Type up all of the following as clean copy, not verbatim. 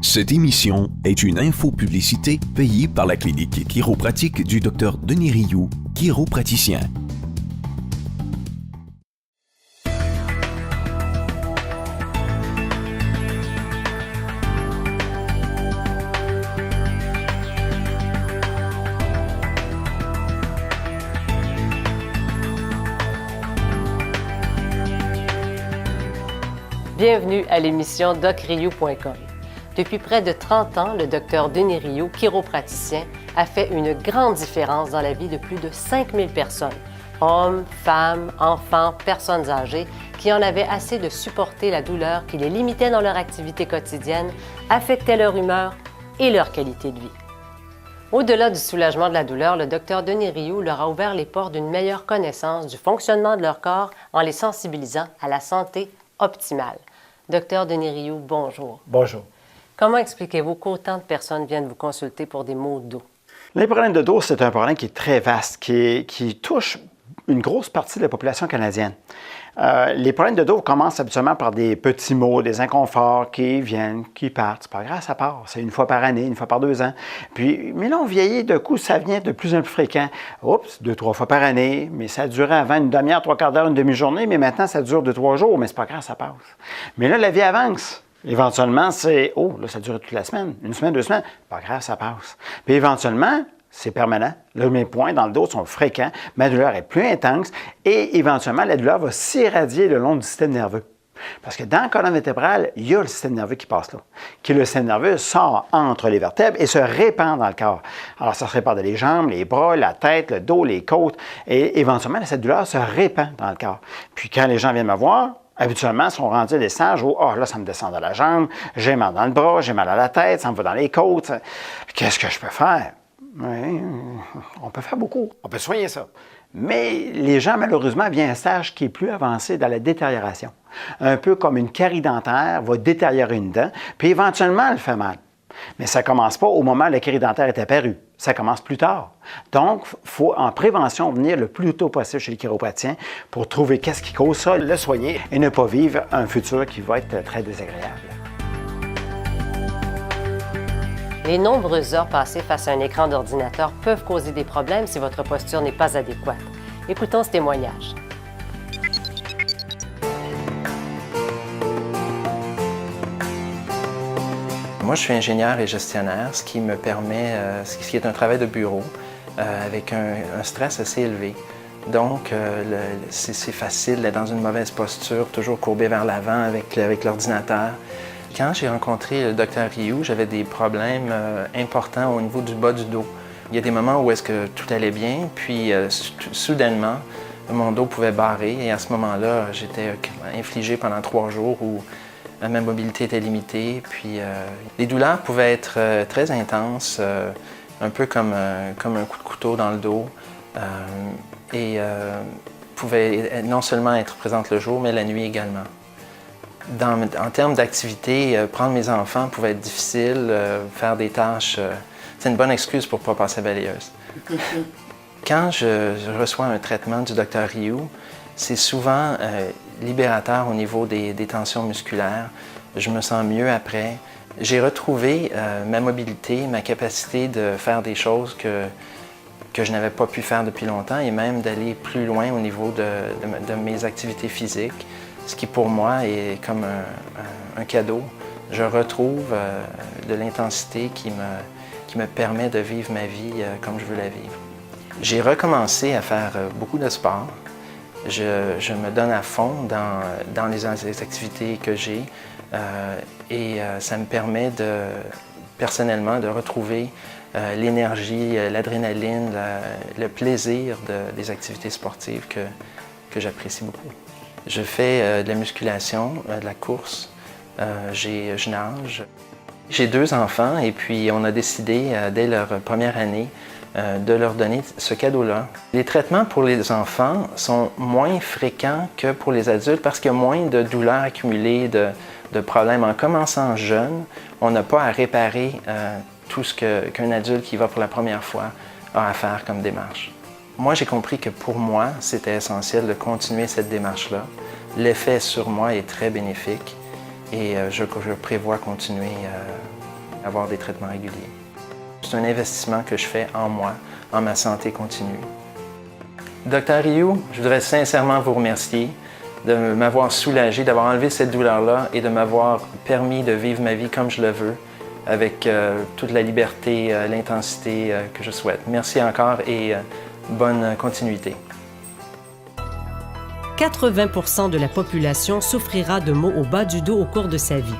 Cette émission est une infopublicité payée par la clinique chiropratique du Dr Denis Rioux, chiropraticien. Bienvenue à l'émission docrioux.com. Depuis près de 30 ans, le Dr Denis Rioux, chiropraticien, a fait une grande différence dans la vie de plus de 5000 personnes, hommes, femmes, enfants, personnes âgées, qui en avaient assez de supporter la douleur qui les limitait dans leur activité quotidienne, affectait leur humeur et leur qualité de vie. Au-delà du soulagement de la douleur, le Dr Denis Rioux leur a ouvert les portes d'une meilleure connaissance du fonctionnement de leur corps en les sensibilisant à la santé optimale. Dr Denis Rioux, bonjour. Bonjour. Comment expliquez-vous qu'autant de personnes viennent vous consulter pour des maux de dos? Les problèmes de dos, c'est un problème qui est très vaste, qui touche une grosse partie de la population canadienne. Les problèmes de dos commencent habituellement par des petits maux, des inconforts qui viennent, qui partent. C'est pas grave, ça part. C'est une fois par année, une fois par 2 ans. Mais là, on vieillit, de coup, ça vient de plus en plus fréquent. Oups, 2-3 fois par année, mais ça durait avant une demi-heure, 3/4 d'heure, une demi-journée, mais maintenant, ça dure 2-3 jours, mais c'est pas grave, ça passe. Mais là, la vie avance. Éventuellement, c'est, oh, là, ça dure toute la semaine, 1 semaine, 2 semaines, pas grave, ça passe. Puis éventuellement, c'est permanent. Là, mes points dans le dos sont fréquents, ma douleur est plus intense et éventuellement, la douleur va s'irradier le long du système nerveux. Parce que dans la colonne vertébrale, il y a le système nerveux qui passe là, qui le système nerveux sort entre les vertèbres et se répand dans le corps. Alors, ça se répand dans les jambes, les bras, la tête, le dos, les côtes et éventuellement, cette douleur se répand dans le corps. Puis quand les gens viennent me voir, habituellement, ils sont rendus à des stages où, là, ça me descend dans la jambe, j'ai mal dans le bras, j'ai mal à la tête, ça me va dans les côtes. Qu'est-ce que je peux faire? Oui, on peut faire beaucoup. On peut soigner ça. Mais les gens, malheureusement, viennent à un stage qui est plus avancé dans la détérioration. Un peu comme une carie dentaire va détériorer une dent, puis éventuellement, elle fait mal. Mais ça ne commence pas au moment où la carie dentaire est apparue. Ça commence plus tard. Donc, il faut en prévention venir le plus tôt possible chez le chiropraticien pour trouver qu'est-ce qui cause ça, le soigner et ne pas vivre un futur qui va être très désagréable. Les nombreuses heures passées face à un écran d'ordinateur peuvent causer des problèmes si votre posture n'est pas adéquate. Écoutons ce témoignage. Moi, je suis ingénieur et gestionnaire, ce qui me permet, ce qui est un travail de bureau avec un stress assez élevé. Donc, c'est facile d'être dans une mauvaise posture, toujours courbé vers l'avant avec l'ordinateur. Quand j'ai rencontré le Dr Rioux, j'avais des problèmes importants au niveau du bas du dos. Il y a des moments où est-ce que tout allait bien, puis soudainement, mon dos pouvait barrer et à ce moment-là, j'étais infligé pendant 3 jours où ma mobilité était limitée. Puis les douleurs pouvaient être très intenses, un peu comme un coup de couteau dans le dos et pouvaient non seulement être présentes le jour, mais la nuit également. En termes d'activité, prendre mes enfants pouvait être difficile, faire des tâches, c'est une bonne excuse pour ne pas passer balayeuse. Quand je reçois un traitement du Dr Rioux, c'est souvent libérateur au niveau des tensions musculaires. Je me sens mieux après. J'ai retrouvé ma mobilité, ma capacité de faire des choses que je n'avais pas pu faire depuis longtemps et même d'aller plus loin au niveau de mes activités physiques. Ce qui pour moi est comme un cadeau. Je retrouve de l'intensité qui me permet de vivre ma vie comme je veux la vivre. J'ai recommencé à faire beaucoup de sport. Je me donne à fond dans les activités que j'ai et ça me permet personnellement de retrouver l'énergie, l'adrénaline, le plaisir des activités sportives que j'apprécie beaucoup. Je fais de la musculation, de la course, je nage. J'ai 2 enfants et puis on a décidé, dès leur première année, de leur donner ce cadeau-là. Les traitements pour les enfants sont moins fréquents que pour les adultes parce qu'il y a moins de douleurs accumulées, de problèmes. En commençant jeune, on n'a pas à réparer tout ce qu'un adulte qui va pour la première fois a à faire comme démarche. Moi, j'ai compris que pour moi, c'était essentiel de continuer cette démarche-là. L'effet sur moi est très bénéfique et je prévois continuer avoir des traitements réguliers. C'est un investissement que je fais en moi, en ma santé continue. Dr Rioux, je voudrais sincèrement vous remercier de m'avoir soulagé, d'avoir enlevé cette douleur-là et de m'avoir permis de vivre ma vie comme je le veux, avec toute la liberté, l'intensité que je souhaite. Merci encore et bonne continuité. 80% de la population souffrira de maux au bas du dos au cours de sa vie.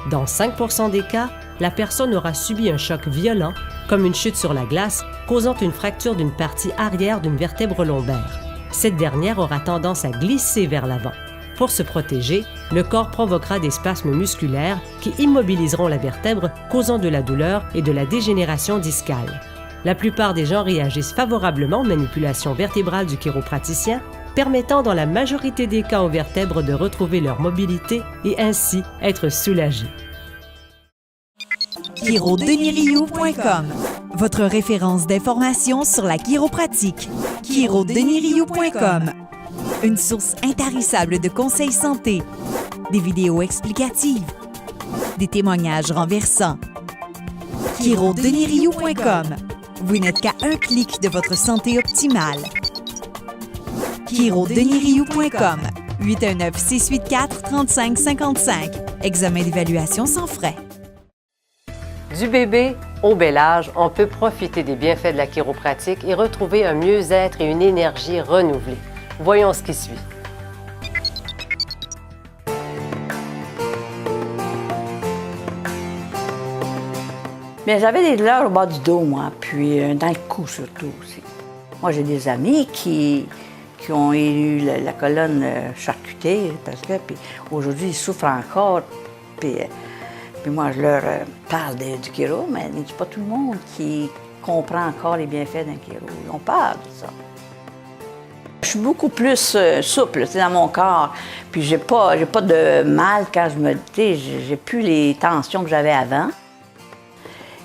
Dans 5% des cas, la personne aura subi un choc violent, comme une chute sur la glace, causant une fracture d'une partie arrière d'une vertèbre lombaire. Cette dernière aura tendance à glisser vers l'avant. Pour se protéger, le corps provoquera des spasmes musculaires qui immobiliseront la vertèbre, causant de la douleur et de la dégénération discale. La plupart des gens réagissent favorablement aux manipulations vertébrales du chiropraticien, permettant dans la majorité des cas aux vertèbres de retrouver leur mobilité et ainsi être soulagés. ChiroDenisRioux.com, votre référence d'information sur la chiropratique. ChiroDenisRioux.com, une source intarissable de conseils santé, des vidéos explicatives, des témoignages renversants. ChiroDenisRioux.com, vous n'êtes qu'à un clic de votre santé optimale. ChiroDenisRioux.com, 819-684-3555, examen d'évaluation sans frais. Du bébé au bel âge, on peut profiter des bienfaits de la chiropratique et retrouver un mieux-être et une énergie renouvelée. Voyons ce qui suit. Bien, j'avais des douleurs au bas du dos, moi, puis dans le cou surtout aussi. Moi, j'ai des amis qui ont eu la colonne charcutée, parce que, puis aujourd'hui, ils souffrent encore. Puis moi, je leur parle du chiro, mais c'est pas tout le monde qui comprend encore les bienfaits d'un chiro. On parle de ça. Je suis beaucoup plus souple dans mon corps, puis j'ai pas de mal quand je me... J'ai plus les tensions que j'avais avant.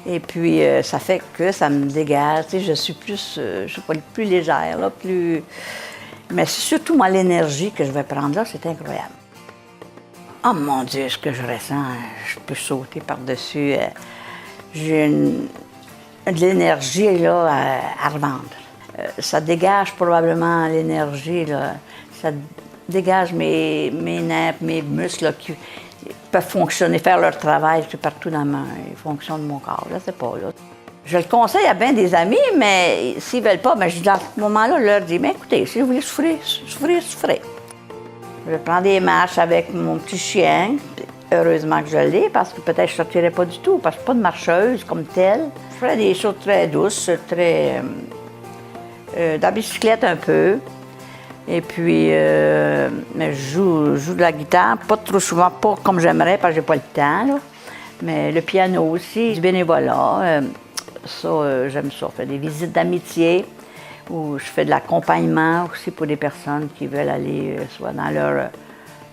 Et puis, ça fait que ça me dégage. Je suis plus, je sais pas, plus légère, là, plus... Mais c'est surtout, moi, l'énergie que je vais prendre là, c'est incroyable. Oh mon Dieu, ce que je ressens, je peux sauter par-dessus. J'ai de l'énergie, là, à revendre. Ça dégage probablement l'énergie, là. Ça dégage mes nerfs, mes muscles, là, qui peuvent fonctionner, faire leur travail partout dans les fonctions de mon corps. Là, c'est pas là. Je le conseille à bien des amis, mais s'ils ne veulent pas, dans ce moment-là, je leur dis, mais écoutez, si vous voulez souffrir, souffrez. Je prends des marches avec mon petit chien. Heureusement que je l'ai, parce que peut-être je ne sortirais pas du tout, parce que je ne suis pas de marcheuse comme telle. Je ferais des choses très douces, très... de la bicyclette un peu. Et puis, je joue de la guitare, pas trop souvent, pas comme j'aimerais, parce que j'ai pas le temps, là. Mais le piano aussi, du bénévolat, ça, j'aime ça. Je fais des visites d'amitié, où je fais de l'accompagnement aussi pour des personnes qui veulent aller, soit dans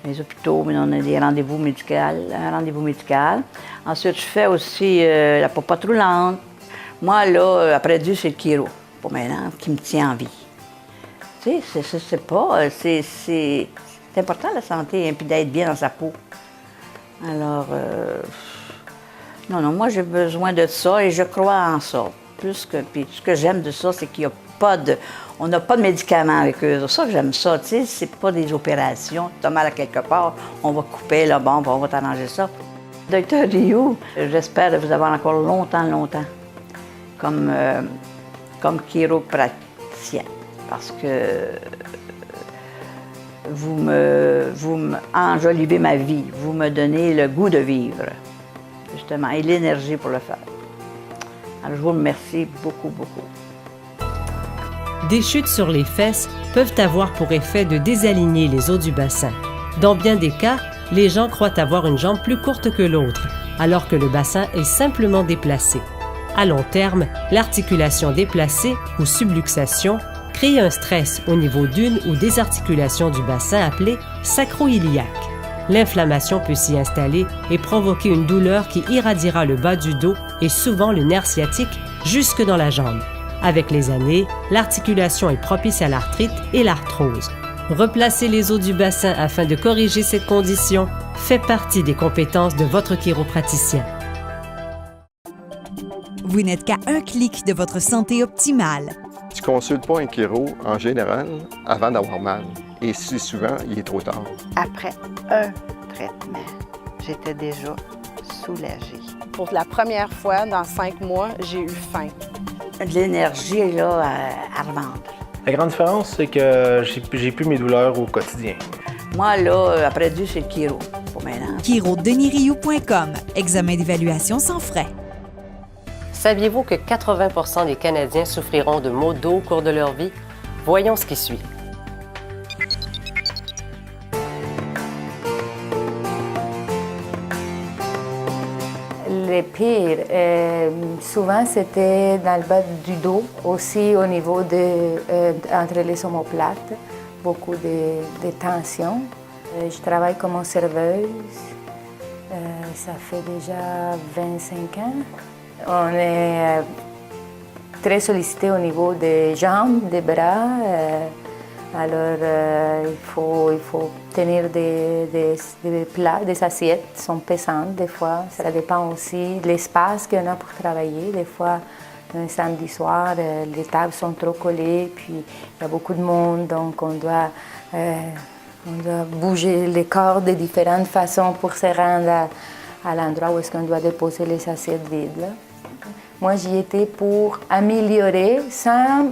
les hôpitaux, mais on a des rendez-vous médicaux, un rendez-vous médical. Ensuite, je fais aussi la popote roulante. Moi, là, après Dieu, c'est le chiro, pour maintenant, qui me tient en vie. Tu sais, c'est important la santé, et puis d'être bien dans sa peau. Alors, non, moi j'ai besoin de ça et je crois en ça. Puis ce que j'aime de ça, c'est qu'il n'y a pas on n'a pas de médicaments avec eux. C'est ça que j'aime ça, tu sais, c'est pas des opérations. Tu as mal à quelque part, on va couper, là, bon, on va t'arranger ça. Dr Rioux, j'espère vous avoir encore longtemps, comme chiropraticien. Parce que vous enjolivez ma vie, vous me donnez le goût de vivre, justement, et l'énergie pour le faire. Alors, je vous remercie beaucoup. Des chutes sur les fesses peuvent avoir pour effet de désaligner les os du bassin. Dans bien des cas, les gens croient avoir une jambe plus courte que l'autre, alors que le bassin est simplement déplacé. À long terme, l'articulation déplacée ou subluxation crée un stress au niveau d'une ou des articulations du bassin appelée sacro-iliaque. L'inflammation peut s'y installer et provoquer une douleur qui irradiera le bas du dos et souvent le nerf sciatique jusque dans la jambe. Avec les années, l'articulation est propice à l'arthrite et l'arthrose. Replacer les os du bassin afin de corriger cette condition fait partie des compétences de votre chiropraticien. Vous n'êtes qu'à un clic de votre santé optimale. Tu ne consultes pas un chiro en général avant d'avoir mal. Et si souvent, il est trop tard. Après un traitement, j'étais déjà soulagée. Pour la première fois dans 5 mois, j'ai eu faim. De l'énergie, là, à revendre. La grande différence, c'est que j'ai plus mes douleurs au quotidien. Moi, là, après dû, c'est le chiro pour maintenant. chirodeniriou.com. Examen d'évaluation sans frais. Saviez-vous que 80% des Canadiens souffriront de maux d'eau au cours de leur vie? Voyons ce qui suit. Les pires, souvent c'était dans le bas du dos, aussi au niveau entre les omoplates, beaucoup de tensions. Je travaille comme serveuse, ça fait déjà 25 ans. On est très sollicité au niveau des jambes, des bras. Alors, il faut tenir des plats, des assiettes sont pesantes des fois. Ça dépend aussi de l'espace qu'on a pour travailler. Des fois, un samedi soir, les tables sont trop collées, puis il y a beaucoup de monde, donc on doit bouger les corps de différentes façons pour se rendre à l'endroit où est-ce qu'on doit déposer les assiettes vides. Là. Moi, j'y étais pour améliorer sans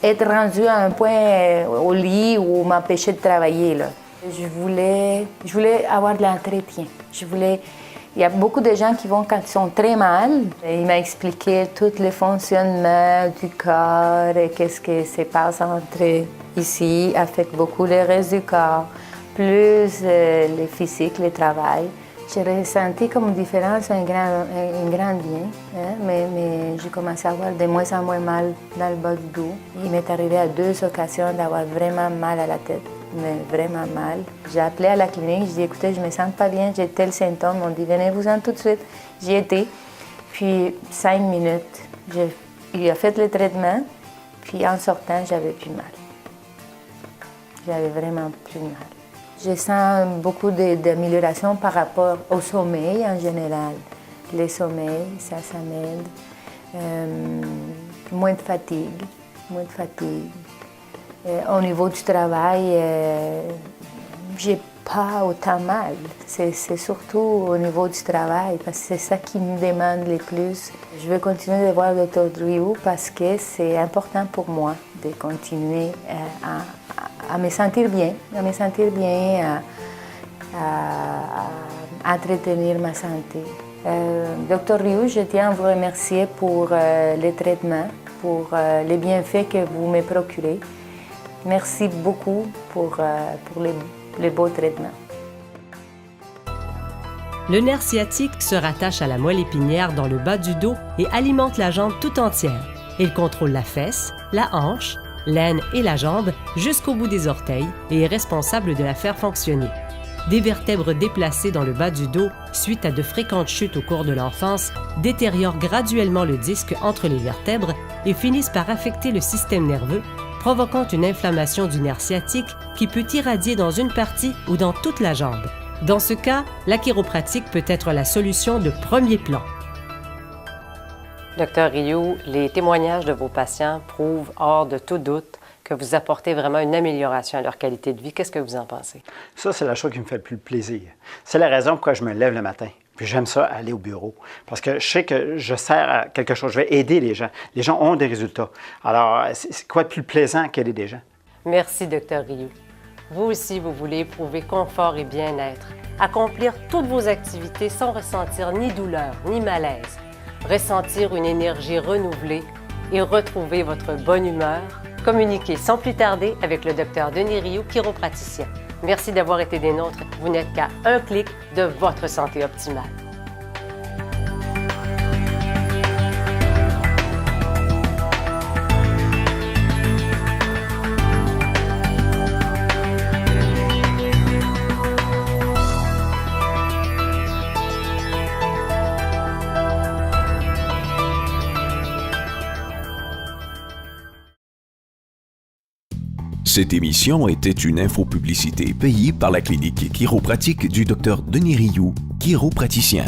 être rendue à un point au lit où m'empêcher de travailler. Là. Je voulais avoir de l'entretien. Il y a beaucoup de gens qui vont quand ils sont très mal. Il m'a expliqué tout le fonctionnement du corps et qu'est-ce qui se passe entre ici, affecte beaucoup le reste du corps, plus le physique, le travail. J'ai ressenti comme une différence, un grand bien, hein? mais j'ai commencé à avoir de moins en moins mal dans le bas du dos. Il m'est arrivé à 2 occasions d'avoir vraiment mal à la tête, mais vraiment mal. J'ai appelé à la clinique, j'ai dit, écoutez, je me sens pas bien, j'ai tel symptôme. On dit, venez-vous-en tout de suite. J'y étais. Puis 5 minutes, il a fait le traitement, puis en sortant, j'avais plus mal. J'avais vraiment plus mal. Je sens beaucoup d'amélioration par rapport au sommeil en général. Le sommeil, ça m'aide. Moins de fatigue. Au niveau du travail, j'ai pas autant mal. C'est surtout au niveau du travail, parce que c'est ça qui me demande le plus. Je vais continuer de voir le Dr. Rioux parce que c'est important pour moi de continuer à me sentir bien, à entretenir ma santé. Dr. Rioux, je tiens à vous remercier pour les traitements, pour les bienfaits que vous me procurez. Merci beaucoup pour les beaux traitements. Le nerf sciatique se rattache à la moelle épinière dans le bas du dos et alimente la jambe tout entière. Il contrôle la fesse, la hanche, l'aine et la jambe jusqu'au bout des orteils et est responsable de la faire fonctionner. Des vertèbres déplacées dans le bas du dos suite à de fréquentes chutes au cours de l'enfance détériorent graduellement le disque entre les vertèbres et finissent par affecter le système nerveux, provoquant une inflammation du nerf sciatique qui peut irradier dans une partie ou dans toute la jambe. Dans ce cas, la chiropratique peut être la solution de premier plan. Docteur Rioux, les témoignages de vos patients prouvent hors de tout doute que vous apportez vraiment une amélioration à leur qualité de vie. Qu'est-ce que vous en pensez? Ça, c'est la chose qui me fait le plus plaisir. C'est la raison pourquoi je me lève le matin. Puis j'aime ça, aller au bureau. Parce que je sais que je sers à quelque chose. Je vais aider les gens. Les gens ont des résultats. Alors, c'est quoi de plus plaisant qu'aider des gens? Merci, Dr. Rioux. Vous aussi, vous voulez éprouver confort et bien-être, accomplir toutes vos activités sans ressentir ni douleur, ni malaise, ressentir une énergie renouvelée et retrouver votre bonne humeur. Communiquez sans plus tarder avec le Dr. Denis Rioux, chiropraticien. Merci d'avoir été des nôtres. Vous n'êtes qu'à un clic de votre santé optimale. Cette émission était une infopublicité payée par la clinique chiropratique du Dr. Denis Rioux, chiropraticien.